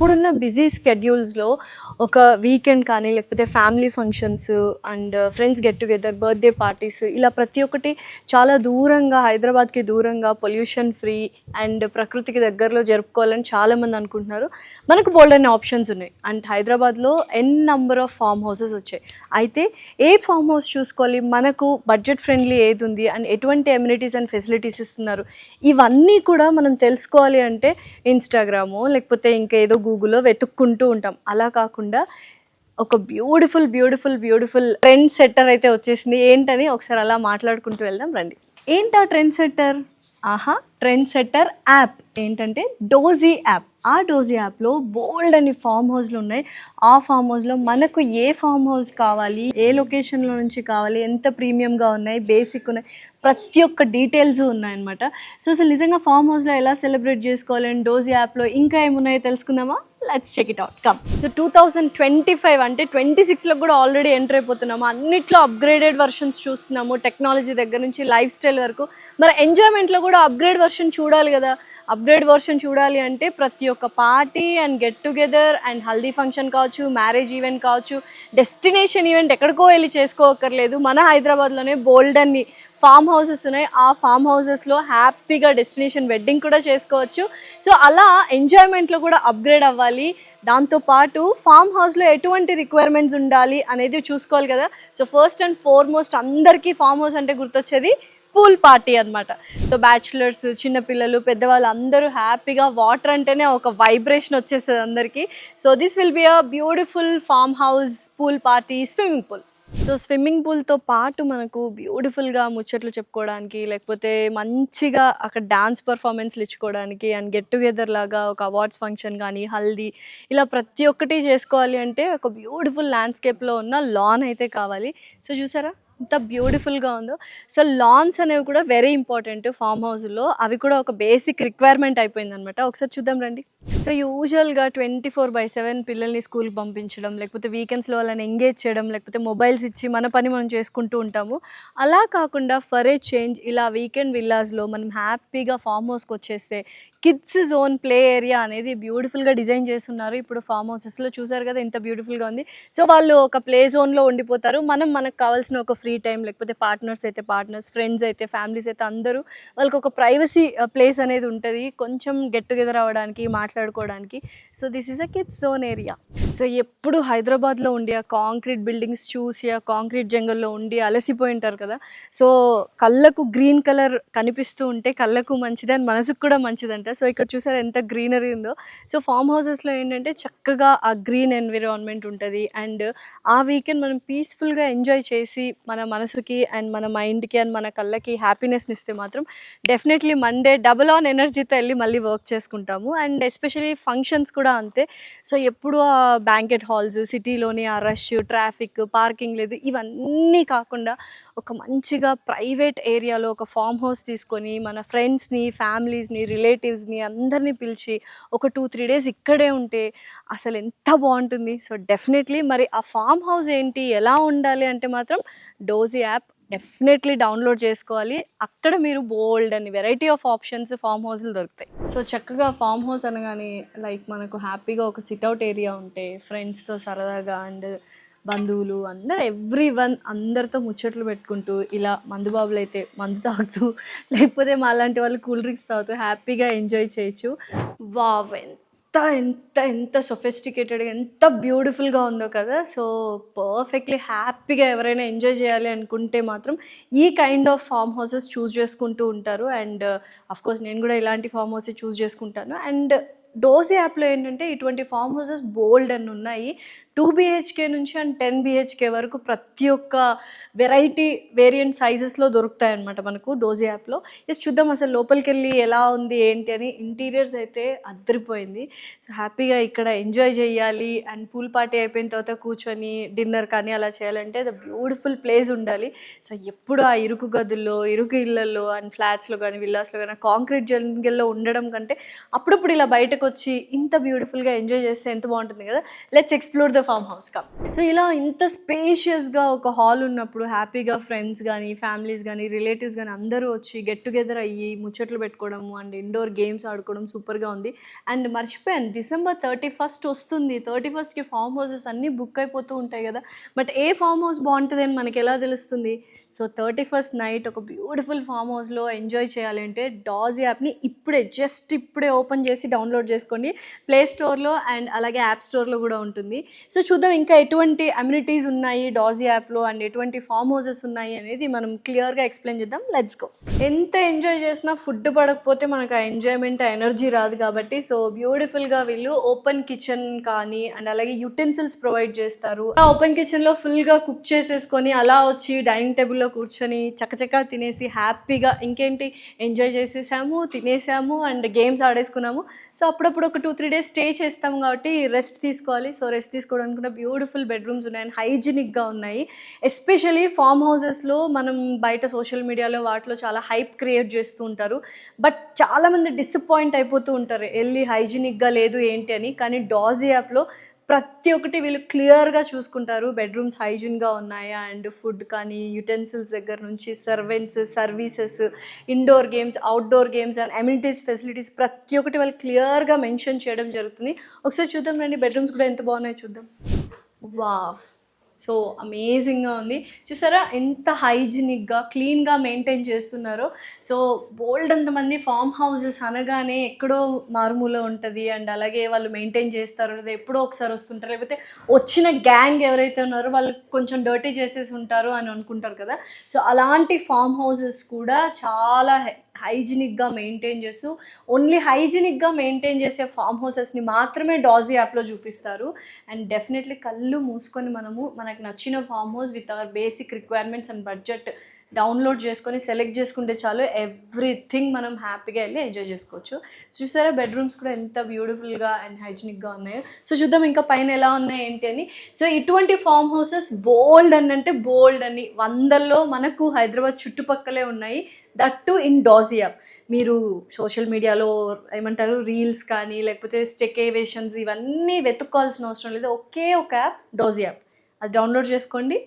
ఇప్పుడున్న బిజీ స్కెడ్యూల్స్‌లో ఒక వీకెండ్ కానీ, లేకపోతే family functions and friends get together, birthday parties ఇలా ప్రతి ఒక్కటి చాలా దూరంగా హైదరాబాద్‌కి దూరంగా పొల్యూషన్ ఫ్రీ అండ్ ప్రకృతికి దగ్గరలో జరుపుకోవాలని చాలామంది అనుకుంటున్నారు. మనకు బోలెడన్ని ఆప్షన్స్ ఉన్నాయి. అండ్ హైదరాబాద్‌లో నంబర్ ఆఫ్ ఫార్మ్ హౌసెస్ వచ్చాయి. అయితే ఏ ఫార్మ్ హౌస్ చూసుకోవాలి, మనకు బడ్జెట్ ఫ్రెండ్లీ ఏది ఉంది అండ్ ఎటువంటి అమ్యూనిటీస్ అండ్ ఫెసిలిటీస్ ఇస్తున్నారు, ఇవన్నీ కూడా మనం తెలుసుకోవాలి అంటే ఇన్‌స్టాగ్రామో లేకపోతే ఇంకేదో గూగుల్లో వెతుక్కుంటూ ఉంటాం. అలా కాకుండా ఒక బ్యూటిఫుల్ ట్రెండ్ సెట్టర్ అయితే వచ్చేసింది. ఏంటని ఒకసారి అలా మాట్లాడుకుంటూ వెళ్దాం రండి. ఏంటా trend setter? Trend setter app ఏంటంటే డోజీ యాప్. ఆ డోజీ యాప్లో బోల్డ్ అని ఫామ్ హౌస్లు ఉన్నాయి. ఆ ఫామ్ హౌస్లో మనకు ఏ ఫామ్ హౌస్ కావాలి, ఏ లొకేషన్లో నుంచి కావాలి, ఎంత ప్రీమియంగా ఉన్నాయి, బేసిక్ ఉన్నాయి, ప్రతి ఒక్క డీటెయిల్స్ ఉన్నాయన్నమాట. సో అసలు నిజంగా ఫామ్ హౌస్లో ఎలా సెలబ్రేట్ చేసుకోవాలి అండ్ డోజీ యాప్లో ఇంకా ఏమున్నాయో తెలుసుకుందామా? Let's check it out. Come. So 2025 అంటే 26లో కూడా ఆల్రెడీ ఎంటర్ అయిపోతున్నాము. అన్నిట్లో అప్గ్రేడెడ్ వర్షన్స్ చూస్తున్నాము, టెక్నాలజీ దగ్గర నుంచి లైఫ్ స్టైల్ వరకు. మరి ఎంజాయ్మెంట్లో కూడా అప్గ్రేడ్ వర్షన్ చూడాలి కదా. అప్గ్రేడ్ వర్షన్ చూడాలి అంటే ప్రతి ఒక్క party and get together and haldi function కావచ్చు, మ్యారేజ్ ఈవెంట్ కావచ్చు, డెస్టినేషన్ ఈవెంట్ ఎక్కడికో వెళ్ళి చేసుకోక్కర్లేదు, మన హైదరాబాద్లోనే బోల్డ్ అన్ని ఫామ్ హౌసెస్ ఉన్నాయి. ఆ ఫామ్ హౌసెస్లో హ్యాపీగా డెస్టినేషన్ వెడ్డింగ్ కూడా చేసుకోవచ్చు. సో అలా ఎంజాయ్మెంట్లో కూడా అప్గ్రేడ్ అవ్వాలి. దాంతోపాటు ఫామ్ హౌస్లో ఎటువంటి రిక్వైర్మెంట్స్ ఉండాలి అనేది చూసుకోవాలి కదా. సో ఫస్ట్ అండ్ ఫార్మోస్ట్ అందరికీ ఫామ్ హౌస్ అంటే గుర్తొచ్చేది పూల్ పార్టీ అనమాట. సో బ్యాచులర్స్, చిన్నపిల్లలు, పెద్దవాళ్ళు అందరూ హ్యాపీగా, వాటర్ అంటేనే ఒక వైబ్రేషన్ వచ్చేస్తుంది అందరికీ. So this will be a beautiful farm house pool party, swimming pool. So swimming పూల్తో పాటు మనకు బ్యూటిఫుల్గా ముచ్చట్లు చెప్పుకోవడానికి, లేకపోతే మంచిగా అక్కడ డాన్స్ పర్ఫార్మెన్స్లు ఇచ్చుకోవడానికి అండ్ గెట్ టుగెదర్ లాగా ఒక అవార్డ్స్ ఫంక్షన్ కానీ, హల్దీ ఇలా ప్రతి ఒక్కటి చేసుకోవాలి అంటే ఒక బ్యూటిఫుల్ ల్యాండ్స్కేప్లో ఉన్న లాన్ అయితే కావాలి. సో చూసారా ఎంత బ్యూటిఫుల్గా ఉందో. సో లాన్స్ అనేవి కూడా వెరీ ఇంపార్టెంట్ ఫామ్ హౌస్లో. అవి కూడా ఒక బేసిక్ రిక్వైర్మెంట్ అయిపోయింది అనమాట. ఒకసారి చూద్దాం రండి. సో యూజువల్గా 24/7 పిల్లల్ని స్కూల్కి పంపించడం, లేకపోతే వీకెండ్స్లో వాళ్ళని ఎంగేజ్ చేయడం, లేకపోతే మొబైల్స్ ఇచ్చి మన పని మనం చేసుకుంటూ ఉంటాము. అలా కాకుండా ఫర్ ఏ చేంజ్ ఇలా వీకెండ్ విల్లాస్లో మనం హ్యాపీగా ఫామ్ హౌస్కి వచ్చేస్తే కిడ్స్ జోన్, ప్లే ఏరియా అనేది బ్యూటిఫుల్గా డిజైన్ చేస్తున్నారు ఇప్పుడు ఫామ్ హౌసెస్లో. చూసారు కదా ఎంత బ్యూటిఫుల్గా ఉంది. సో వాళ్ళు ఒక ప్లే జోన్లో ఉండిపోతారు. మనకు కావాల్సిన ఒక ఫ్రీ టైం, లేకపోతే పార్ట్నర్స్ అయితే పార్ట్నర్స్, ఫ్రెండ్స్ అయితే ఫ్యామిలీస్ అయితే అందరూ వాళ్ళకి ఒక ప్రైవసీ ప్లేస్ అనేది ఉంటుంది కొంచెం గెట్ టుగెదర్ అవ్వడానికి, మాట్లాడుకోవడానికి. So this is a kids zone area. So ఎప్పుడు హైదరాబాద్లో ఉండి ఆ కాంక్రీట్ బిల్డింగ్స్ చూసి ఆ కాంక్రీట్ జంగల్లో ఉండి అలసిపోయి ఉంటారు కదా. సో కళ్ళకు గ్రీన్ కలర్ కనిపిస్తూ ఉంటే కళ్ళకు మంచిది అండ్ మనసుకు కూడా మంచిదంట. సో ఇక్కడ చూసారు ఎంత గ్రీనరీ ఉందో. సో ఫామ్ హౌసెస్లో ఏంటంటే చక్కగా ఆ గ్రీన్ ఎన్విరాన్మెంట్ ఉంటుంది అండ్ ఆ వీకెండ్ మనం పీస్ఫుల్గా ఎంజాయ్ చేసి మన మనసుకి అండ్ మన మైండ్కి అండ్ మన కళ్ళకి హ్యాపీనెస్ని ఇస్తే మాత్రం డెఫినెట్లీ మండే డబుల్ ఆన్ ఎనర్జీతో వెళ్ళి మళ్ళీ వర్క్ చేసుకుంటాము. అండ్ ఎస్పెషలీ ఫంక్షన్స్ కూడా అంతే. సో ఎప్పుడు ఆ బ్యాంకెట్ హాల్స్, సిటీలోని ఆ రష్, ట్రాఫిక్, పార్కింగ్ లేదు, ఇవన్నీ కాకుండా ఒక మంచిగా ప్రైవేట్ ఏరియాలో ఒక ఫామ్ హౌస్ తీసుకొని మన ఫ్రెండ్స్ని, ఫ్యామిలీస్ని, రిలేటివ్స్ని అందరినీ పిలిచి ఒక 2-3 డేస్ ఇక్కడే ఉంటే అసలు ఎంత బాగుంటుంది. సో డెఫినెట్లీ మరి ఆ ఫామ్ హౌస్ ఏంటి, ఎలా ఉండాలి అంటే మాత్రం డోజీ యాప్ డెఫినెట్లీ డౌన్లోడ్ చేసుకోవాలి. అక్కడ మీరు బోల్డ్ అని వెరైటీ ఆఫ్ ఆప్షన్స్ ఫామ్ హౌస్లు దొరుకుతాయి. సో చక్కగా ఫామ్ హౌస్ అనగానే లైక్ మనకు హ్యాపీగా ఒక సిట్అవుట్ ఏరియా ఉంటే ఫ్రెండ్స్తో సరదాగా అండ్ బంధువులు అందరు ఎవ్రీవన్ అందరితో ముచ్చట్లు పెట్టుకుంటూ ఇలా మందుబాబులు అయితే మందు తాగుతూ, లేకపోతే మా లాంటి వాళ్ళు కూల్ డ్రింక్స్ తాగుతూ హ్యాపీగా ఎంజాయ్ చేయొచ్చు. వావ్, ఎంత ఎంత ఎంత సొఫిస్టికేటెడ్గా ఎంత బ్యూటిఫుల్గా ఉందో కదా. సో పర్ఫెక్ట్లీ హ్యాపీగా ఎవరైనా ఎంజాయ్ చేయాలి అనుకుంటే మాత్రం ఈ కైండ్ ఆఫ్ ఫామ్ హౌసెస్ చూస్ చేసుకుంటూ ఉంటారు. అండ్ అఫ్కోర్స్ నేను కూడా ఇలాంటి ఫామ్ హౌసెస్ చూస్ చేసుకుంటాను. అండ్ డోజీ యాప్లో ఏంటంటే ఇటువంటి ఫామ్ హౌసెస్ బోల్డ్ అని ఉన్నాయి. 2 BHK నుంచి అండ్ 10 BHK వరకు ప్రతి ఒక్క వెరైటీ వేరియంట్ సైజెస్లో దొరుకుతాయి అనమాట మనకు డోజీ యాప్లో. చూద్దాం అసలు లోపలికి వెళ్ళి ఎలా ఉంది ఏంటి అని. ఇంటీరియర్స్ అయితే అద్దరిపోయింది. సో హ్యాపీగా ఇక్కడ ఎంజాయ్ చేయాలి అండ్ పూల్ పార్టీ అయిపోయిన తర్వాత కూర్చొని డిన్నర్ కానీ అలా చేయాలంటే ద బ్యూటిఫుల్ ప్లేస్ ఉండాలి. సో ఎప్పుడు ఆ ఇరుకు గదుల్లో, ఇరుకు ఇళ్లలో అండ్ ఫ్లాట్స్లో కానీ విల్లాస్లో కానీ కాంక్రీట్ జంగల్లో ఉండడం కంటే అప్పుడప్పుడు ఇలా బయటకు వచ్చి ఇంత బ్యూటిఫుల్గా ఎంజాయ్ చేస్తే ఎంత బాగుంటుంది కదా. Let's explore the the farm house come. So ఇలా ఇంత స్పేషియస్గా ఒక హాల్ ఉన్నప్పుడు హ్యాపీగా ఫ్రెండ్స్ కానీ ఫ్యామిలీస్ కానీ రిలేటివ్స్ కానీ అందరూ వచ్చి గెట్ టుగెదర్ అయ్యి ముచ్చట్లు పెట్టుకోవడము అండ్ ఇండోర్ గేమ్స్ ఆడుకోవడం సూపర్గా ఉంది. అండ్ మర్చిపోయాను, December 31st వస్తుంది. 31st ఫార్మ్ హౌసెస్ అన్నీ బుక్ అయిపోతూ ఉంటాయి కదా, బట్ ఏ ఫార్మ్ హౌస్ బాగుంటుంది అని మనకి ఎలా తెలుస్తుంది? సో 31st నైట్ ఒక బ్యూటిఫుల్ ఫామ్ హౌస్లో ఎంజాయ్ చేయాలి అంటే డాజ్ యాప్ని ఇప్పుడే ఓపెన్ చేసి డౌన్లోడ్ చేసుకోండి. ప్లే స్టోర్లో అండ్ అలాగే యాప్ స్టోర్లో కూడా ఉంటుంది. సో చూద్దాం ఇంకా ఎటువంటి అమ్యూనిటీస్ ఉన్నాయి డాజ్ యాప్లో అండ్ ఎటువంటి ఫామ్ హౌసెస్ ఉన్నాయి అనేది మనం క్లియర్గా ఎక్స్ప్లెయిన్ చేద్దాం. Let's go. ఎంత ఎంజాయ్ చేసినా ఫుడ్ పడకపోతే మనకు ఆ ఎంజాయ్మెంట్ ఎనర్జీ రాదు కాబట్టి సో బ్యూటిఫుల్గా వీళ్ళు ఓపెన్ కిచెన్ కానీ అండ్ అలాగే యుటెన్సిల్స్ ప్రొవైడ్ చేస్తారు. ఆ ఓపెన్ కిచెన్లో ఫుల్గా కుక్ చేసేసుకొని అలా వచ్చి డైనింగ్ టేబుల్ కూర్చొని చక్కచక్క తినేసి హ్యాపీగా ఇంకేంటి ఎంజాయ్ చేసేసాము, తినేసాము అండ్ గేమ్స్ ఆడేసుకున్నాము. సో అప్పుడప్పుడు ఒక 2-3 days స్టే చేస్తాము కాబట్టి రెస్ట్ తీసుకోవాలి. సో రెస్ట్ తీసుకోవడానికి కూడా బ్యూటిఫుల్ బెడ్రూమ్స్ ఉన్నాయి అండ్ హైజీనిక్గా ఉన్నాయి. ఎస్పెషలీ ఫామ్ హౌసెస్లో మనం బయట సోషల్ మీడియాలో వాటిలో చాలా హైప్ క్రియేట్ చేస్తూ ఉంటారు, బట్ చాలామంది డిసప్పాయింట్ అయిపోతూ ఉంటారు వెళ్ళి హైజీనిక్గా లేదు ఏంటి అని. కానీ డాజ్ యాప్లో ప్రతి ఒక్కటి వీళ్ళు క్లియర్గా చూసుకుంటారు. బెడ్రూమ్స్ హైజీన్గా ఉన్నాయా అండ్ ఫుడ్ కానీ యుటెన్సిల్స్ దగ్గర నుంచి servants, services, indoor games, outdoor games and amenities, facilities ప్రతి ఒక్కటి వాళ్ళు క్లియర్గా మెన్షన్ చేయడం జరుగుతుంది. ఒకసారి చూద్దాం రండి, బెడ్రూమ్స్ కూడా ఎంత బాగున్నాయో చూద్దాం. వావ్, సో అమేజింగ్గా ఉంది. చూసారా ఎంత హైజీనిక్గా క్లీన్గా మెయింటైన్ చేస్తున్నారో. సో బోల్డ్ అంతమంది ఫామ్ హౌసెస్ అనగానే ఎక్కడో మారుమూల ఉంటుంది అండ్ అలాగే వాళ్ళు మెయింటైన్ చేస్తారు లేదా ఎప్పుడో ఒకసారి వస్తుంటారు, లేకపోతే వచ్చిన గ్యాంగ్ ఎవరైతే ఉన్నారో వాళ్ళు కొంచెం డర్టీ చేసేసి ఉంటారు అని అనుకుంటారు కదా. సో అలాంటి ఫామ్ హౌసెస్ కూడా చాలా హైజీనిక్గా మెయింటైన్ చేస్తూ ఓన్లీ హైజీనిక్గా మెయింటైన్ చేసే ఫామ్ హౌసెస్ని మాత్రమే డాజ్ యాప్లో చూపిస్తారు. అండ్ డెఫినెట్లీ కళ్ళు మూసుకొని మనకు నచ్చిన farm house with our basic requirements and budget download చేసుకొని సెలెక్ట్ చేసుకుంటే చాలు, ఎవ్రీథింగ్ మనం హ్యాపీగా వెళ్ళి ఎంజాయ్ చేసుకోవచ్చు. చూసారా బెడ్రూమ్స్ కూడా ఎంత బ్యూటిఫుల్గా అండ్ హైజీనిక్గా ఉన్నాయో. సో చూద్దాం ఇంకా పైన ఎలా ఉన్నాయి ఏంటి అని. సో ఇటువంటి ఫామ్ హౌసెస్ బోల్డ్ అంటే బోల్డ్ అని 100లో మనకు హైదరాబాద్ చుట్టుపక్కలే ఉన్నాయి, దట్ టు ఇన్ డాజ్ యాప్. మీరు సోషల్ మీడియాలో ఏమంటారు రీల్స్ కానీ లేకపోతే స్టెకేవేషన్స్ ఇవన్నీ వెతుక్కోవాల్సిన అవసరం లేదు. ఒకే ఒక యాప్ డాజ్ యాప్, అది డౌన్లోడ్ చేసుకోండి.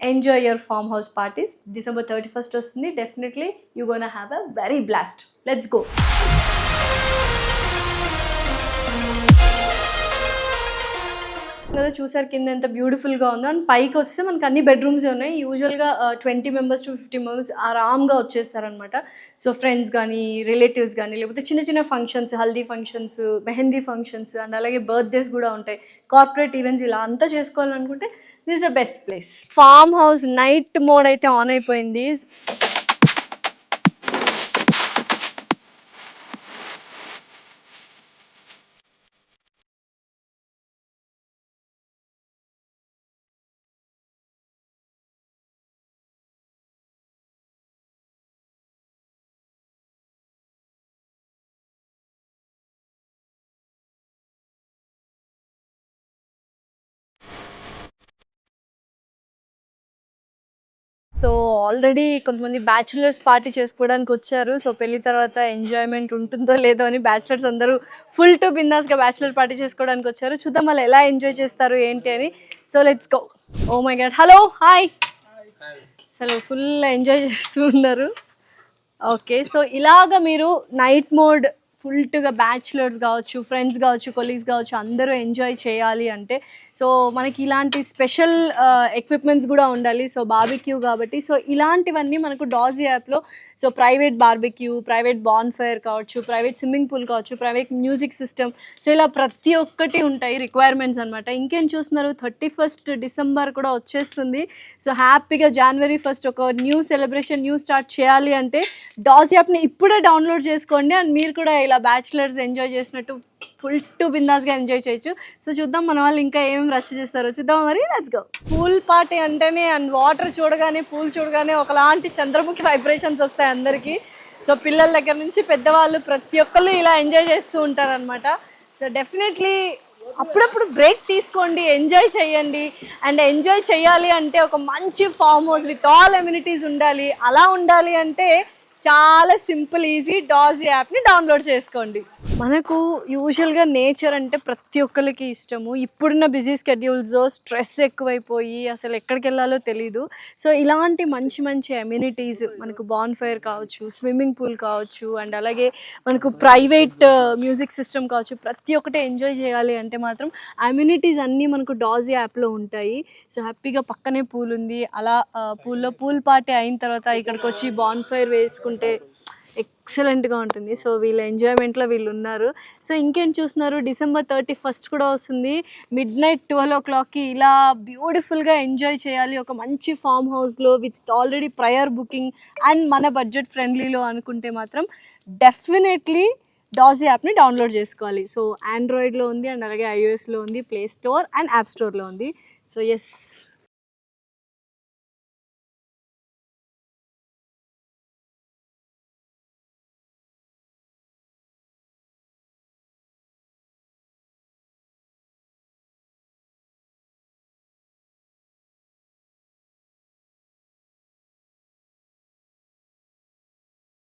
Enjoy your farm house parties. December 31st వస్తుంది. Definitely you gonna have a very blast. Let's go. కదా చూసారు కింద ఎంత బ్యూటిఫుల్గా ఉందో. అండ్ పైకి వస్తే మనకు అన్ని బెడ్రూమ్స్ ఉన్నాయి. యూజువల్గా 20 members to 50 members ఆరామ్గా వచ్చేస్తారనమాట. సో ఫ్రెండ్స్ కానీ రిలేటివ్స్ కానీ లేకపోతే చిన్న చిన్న functions, haldi functions, mehndi functions and అలాగే బర్త్డేస్ కూడా ఉంటాయి, కార్పొరేట్ ఈవెంట్స్ ఇలా అంతా చేసుకోవాలనుకుంటే this is the best place. Farm house night mode అయితే ఆన్ అయిపోయింది. సో ఆల్రెడీ కొంతమంది బ్యాచులర్స్ పార్టీ చేసుకోవడానికి వచ్చారు. సో పెళ్లి తర్వాత ఎంజాయ్మెంట్ ఉంటుందో లేదో అని బ్యాచులర్స్ అందరూ ఫుల్ టు బిందాస్గా బ్యాచులర్ పార్టీ చేసుకోవడానికి వచ్చారు. చూద్దాం వాళ్ళు ఎలా ఎంజాయ్ చేస్తారు ఏంటి అని. So let's go. Oh my god, hello, hi. అసలు ఫుల్ ఎంజాయ్ చేస్తూ ఉన్నారు. ఓకే, సో ఇలాగ మీరు నైట్ మోడ్ ఫుల్గా బ్యాచులర్స్ కావచ్చు, ఫ్రెండ్స్ కావచ్చు, కొలీగ్స్ కావచ్చు అందరూ ఎంజాయ్ చేయాలి అంటే సో మనకి ఇలాంటి స్పెషల్ ఎక్విప్మెంట్స్ కూడా ఉండాలి. సో బార్బిక్యూ కాబట్టి సో ఇలాంటివన్నీ మనకు డాజ్ యాప్లో సో ప్రైవేట్ బార్బిక్యూ, ప్రైవేట్ బాన్ ఫైర్ కావచ్చు, ప్రైవేట్ స్విమ్మింగ్ పూల్ కావచ్చు, ప్రైవేట్ మ్యూజిక్ సిస్టమ్, సో ఇలా ప్రతి ఒక్కటి ఉంటాయి రిక్వైర్మెంట్స్ అనమాట. ఇంకేం చూస్తున్నారు, 31st December కూడా వచ్చేస్తుంది. సో హ్యాపీగా January 1st ఒక న్యూ సెలబ్రేషన్, న్యూ స్టార్ట్ చేయాలి అంటే డాజ్ యాప్ని ఇప్పుడే డౌన్లోడ్ చేసుకోండి. అండ్ మీరు కూడా ఇలా బ్యాచులర్స్ ఎంజాయ్ చేసినట్టు ఫుల్ టు బిందాస్గా ఎంజాయ్ చేయొచ్చు. సో చూద్దాం మన వాళ్ళు ఇంకా ఏమేమి రచ్చ చేస్తారో చూద్దాం. మరి లెట్స్ గో. పూల్ పార్టీ అంటేనే అండ్ వాటర్ చూడగానే, పూల్ చూడగానే ఒకలాంటి చంద్రముఖి వైబ్రేషన్స్ వస్తాయి అందరికీ. సో పిల్లల దగ్గర నుంచి పెద్దవాళ్ళు ప్రతి ఒక్కళ్ళు ఇలా ఎంజాయ్ చేస్తూ ఉంటారనమాట. సో డెఫినెట్లీ అప్పుడప్పుడు బ్రేక్ తీసుకోండి, ఎంజాయ్ చేయండి. అండ్ ఎంజాయ్ చేయాలి అంటే ఒక మంచి farm house with all amenities ఉండాలి. అలా ఉండాలి అంటే చాలా సింపుల్ ఈజీ డాజ్ యాప్ని డౌన్లోడ్ చేసుకోండి. మనకు యూజువల్గా నేచర్ అంటే ప్రతి ఒక్కరికి ఇష్టము. ఇప్పుడున్న బిజీ స్కెడ్యూల్స్ స్ట్రెస్ ఎక్కువైపోయి అసలు ఎక్కడికి వెళ్ళాలో తెలీదు. సో ఇలాంటి మంచి మంచి అమ్యూనిటీస్ మనకు బాన్ ఫైర్ కావచ్చు, స్విమ్మింగ్ పూల్ కావచ్చు, అండ్ అలాగే మనకు ప్రైవేట్ మ్యూజిక్ సిస్టమ్ కావచ్చు, ప్రతి ఒక్కటి ఎంజాయ్ చేయాలి అంటే మాత్రం అమ్యూనిటీస్ అన్నీ మనకు డాజ్ యాప్లో ఉంటాయి. సో హ్యాపీగా పక్కనే పూల్ ఉంది, అలా పూల్లో పూల్ పార్టీ అయిన తర్వాత ఇక్కడికి వచ్చి బాన్ ఫైర్ వేసుకుంటే ఎక్సలెంట్గా ఉంటుంది. సో వీళ్ళ ఎంజాయ్మెంట్లో వీళ్ళు ఉన్నారు. సో ఇంకేం చూస్తున్నారు, December 31st కూడా వస్తుంది. midnight 12 o'clockకి ఇలా బ్యూటిఫుల్గా ఎంజాయ్ చేయాలి ఒక మంచి ఫామ్ హౌస్లో with already prior booking and మన బడ్జెట్ ఫ్రెండ్లీలో అనుకుంటే మాత్రం డెఫినెట్లీ డాజ్ యాప్ని డౌన్లోడ్ చేసుకోవాలి. సో ఆండ్రాయిడ్లో ఉంది అండ్ అలాగే iOSలో ఉంది, ప్లే స్టోర్ అండ్ యాప్ స్టోర్లో ఉంది. So yes,